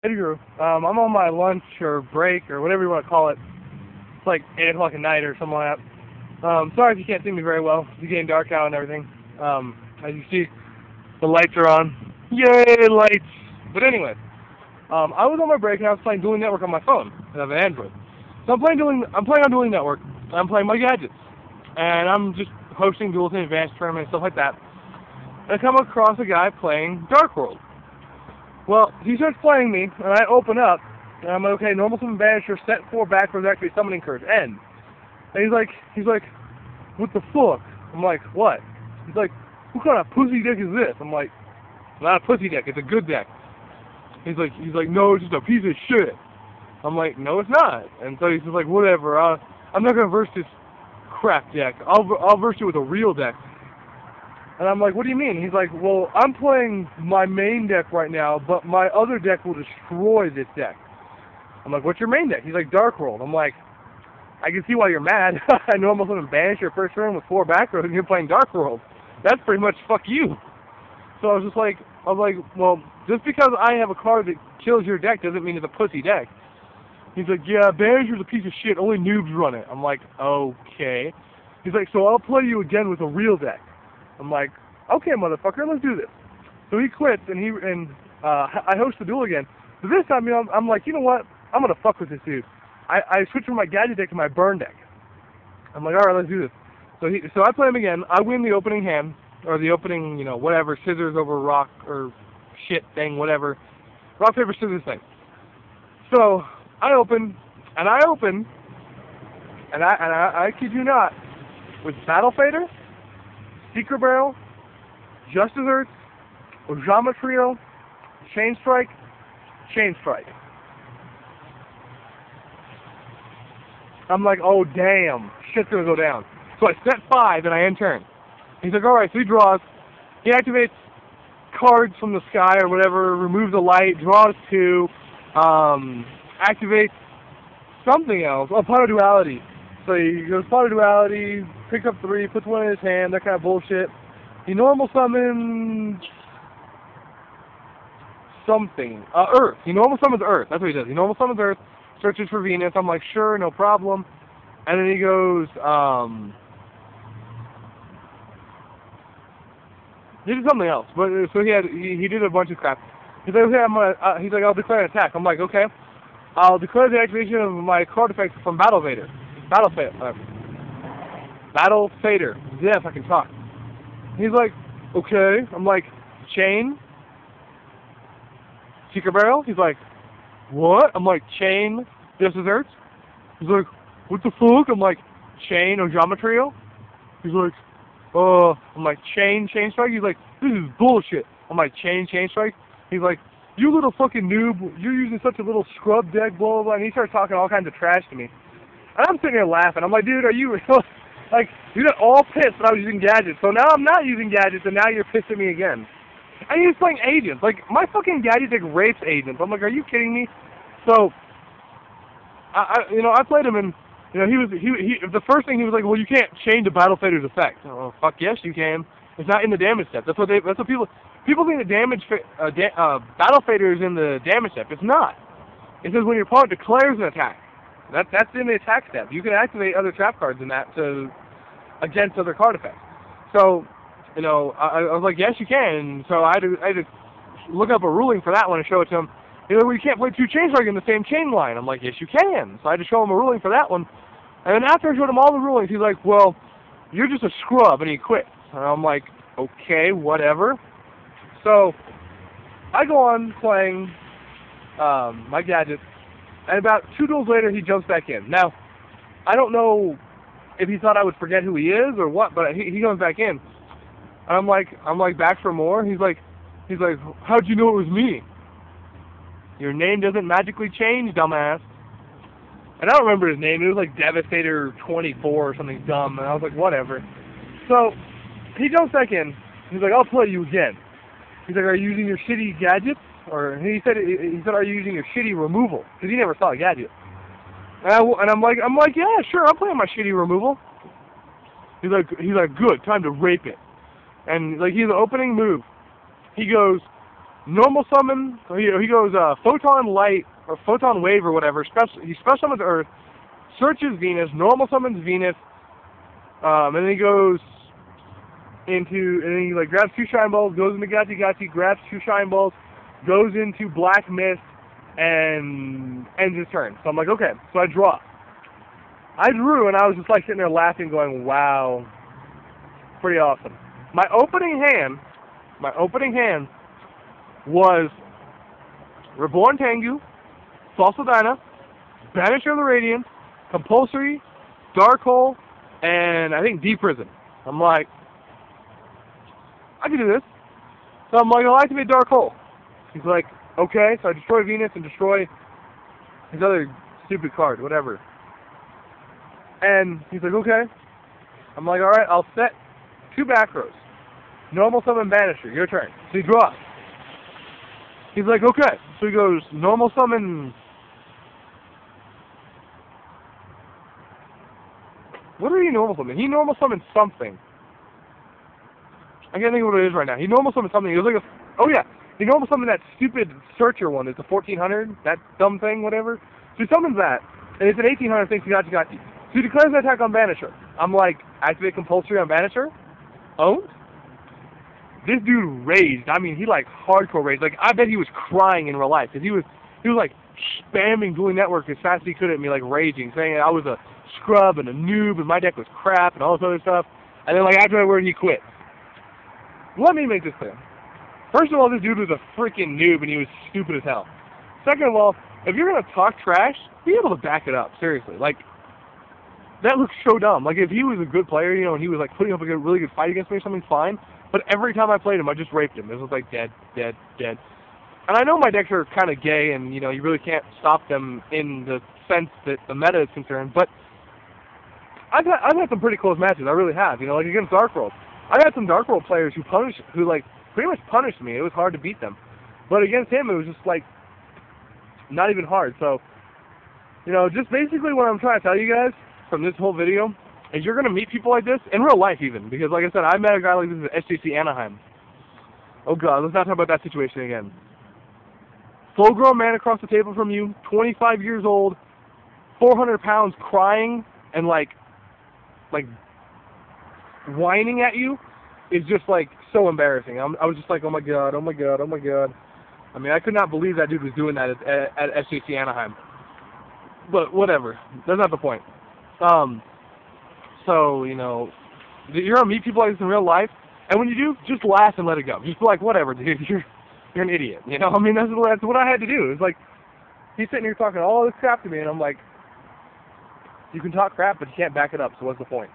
Hey Drew, I'm on my lunch or break or whatever you want to call it. It's like 8 o'clock at night or something like that. Sorry if you can't see me very well. It's getting dark out and everything. As you see, the lights are on. Yay, lights! But anyway, I was on my break and I was playing Dueling Network on my phone. I have an Android. So I'm playing on Dueling Network. And I'm playing my gadgets. And I'm just hosting duels in advanced tournaments, stuff like that. And I come across a guy playing Dark World. Well, he starts playing me, and I open up, and I'm like, okay, normal summon banisher, set 4 backwards, activate summoning curse, end. And he's like, what the fuck? I'm like, what? He's like, what kind of pussy deck is this? I'm like, not a pussy deck, it's a good deck. He's like, no, it's just a piece of shit. I'm like, no, it's not. And so he's just like, whatever, I'm not gonna verse this crap deck. I'll verse it with a real deck. And I'm like, what do you mean? He's like, well, I'm playing my main deck right now, but my other deck will destroy this deck. I'm like, what's your main deck? He's like, Dark World. I'm like, I can see why you're mad. I know I'm going to banish your first turn with 4 back rows and you're playing Dark World. That's pretty much fuck you. So I was like, well, just because I have a card that kills your deck doesn't mean it's a pussy deck. He's like, yeah, Banisher's a piece of shit. Only noobs run it. I'm like, okay. He's like, so I'll play you again with a real deck. I'm like, okay, motherfucker, let's do this. So he quits, and I host the duel again. But this time, I'm like, you know what? I'm gonna fuck with this dude. I switch from my gadget deck to my burn deck. I'm like, all right, let's do this. So I play him again. I win the opening hand, or the opening, whatever, scissors over rock or shit thing, whatever, rock paper scissors thing. So I open, and I kid you not, with Battle Fader, Secret Barrel, Justice Earth, Ojama Trio, Chain Strike. I'm like, oh damn, shit's gonna go down. So I set 5 and I end turn. He's like, alright, so he draws. He activates cards from the sky or whatever, removes a light, draws 2, activates something else. Oh, Pot of Duality. So he goes Pot of Duality, picks up 3, puts 1 in his hand, that kind of bullshit. He normal summons something. Earth. He normal summons Earth. That's what he does. He normal summons Earth, searches for Venus. I'm like, sure, no problem. And then he goes, he did something else. But so he did a bunch of crap. He's like, okay, he's like, I'll declare an attack. I'm like, okay. I'll declare the activation of my card effect from Battle Fader. Battle Fader. Yeah, if I can talk. He's like, okay. I'm like, Chain? Secret Barrel? He's like, what? I'm like, Chain Justice Earth? He's like, what the fuck? I'm like, Chain Ojama Trio? He's like, I'm like, Chain Strike? He's like, this is bullshit. I'm like, Chain Strike? He's like, you little fucking noob, you're using such a little scrub deck, blah, blah, blah. And he starts talking all kinds of trash to me. And I'm sitting here laughing. I'm like, dude, are you real? Like, you got all pissed that I was using gadgets. So now I'm not using gadgets, and now you're pissed at me again. And he's playing agents. Like, my fucking gadget deck rapes agents. I'm like, are you kidding me? So, I played him, and, the first thing he was like, well, you can't change the Battle Fader's effect. Oh, fuck yes, you can. It's not in the damage step. That's what people think the Battle Fader is in the damage step. It's not. It says when your opponent declares an attack. That's in the attack step. You can activate other trap cards in that against other card effects. So, I was like, yes, you can. So I had to look up a ruling for that one and show it to him. He's like, well, you can't play 2 Chain Strike in the same chain line. I'm like, yes, you can. So I had to show him a ruling for that one. And then after I showed him all the rulings, he's like, well, you're just a scrub, and he quits. And I'm like, okay, whatever. So I go on playing my gadgets. And about 2 duels later, he jumps back in. Now, I don't know if he thought I would forget who he is or what, but he comes back in. And I'm like, back for more? He's like, how'd you know it was me? Your name doesn't magically change, dumbass. And I don't remember his name. It was like Devastator 24 or something dumb. And I was like, whatever. So he jumps back in. He's like, I'll play you again. He's like, are you using your shitty gadgets? Or he said, are you using your shitty removal? Because he never saw a gadget. And I'm like, yeah, sure, I'm playing my shitty removal. He's like, good, time to rape it. And like, he's an opening move. He goes, normal summon, he goes photon light, or photon wave or whatever, he special summons Earth, searches Venus, normal summons Venus, and then he goes into, and then he like grabs 2 Shine Balls, goes into Gachi, grabs 2 Shine Balls, goes into Black Mist, and ends his turn. So I'm like, okay, so I draw. I drew, and I was just like sitting there laughing, going, wow, pretty awesome. My opening hand was Reborn Tengu, Fossil Dyna, Banisher of the Radiant, Compulsory, Dark Hole, and I think Deep Prison. I'm like, I can do this. So I'm like, I'll activate Dark Hole. He's like, okay, so I destroy Venus and destroy his other stupid card, whatever. And he's like, okay. I'm like, alright, I'll set 2 back rows. Normal summon Banisher, your turn. So he draws. He's like, okay. So he goes, normal summon... What did he normal summon? He normal summoned something. I can't think of what it is right now. He normal summoned something. It was like a... Oh yeah. He normal summoned that stupid Searcher one. It's a 1400. That dumb thing, whatever. So he summons that. And it's an 1800 thing. Gachi. So he declares an attack on Banisher. I'm like, activate Compulsory on Banisher? Owned? This dude raged. I mean, he like hardcore raged. Like, I bet he was crying in real life. Because he was like spamming Dueling Network as fast as he could at me, like raging, saying I was a scrub and a noob and my deck was crap and all this other stuff. And then like after that word, he quit. Let me make this clear. First of all, this dude was a freaking noob and he was stupid as hell. Second of all, if you're going to talk trash, be able to back it up, seriously. Like, that looks so dumb. Like, if he was a good player, you know, and he was like putting up a really good fight against me or something, fine. But every time I played him, I just raped him. It was like dead, dead, dead. And I know my decks are kind of gay and, you know, you really can't stop them in the sense that the meta is concerned, but I've had some pretty close matches. I really have, you know, like against Dark World. I've had some Dark World players who like pretty much punished me. It was hard to beat them. But against him, it was just like not even hard. So, you know, just basically what I'm trying to tell you guys from this whole video is you're going to meet people like this in real life even. Because like I said, I met a guy like this at SJC Anaheim. Oh god, let's not talk about that situation again. Full-grown man across the table from you, 25 years old, 400 pounds, crying and like whining at you is just like so embarrassing. I was just like, oh my god, oh my god, oh my god. I mean, I could not believe that dude was doing that at SJC Anaheim. But whatever, that's not the point. So, you know, you're gonna meet people like this in real life, and when you do, just laugh and let it go. Just be like, whatever, dude, you're an idiot. You know, I mean, that's what I had to do. It's like, he's sitting here talking all this crap to me, and I'm like, you can talk crap, but you can't back it up, so what's the point?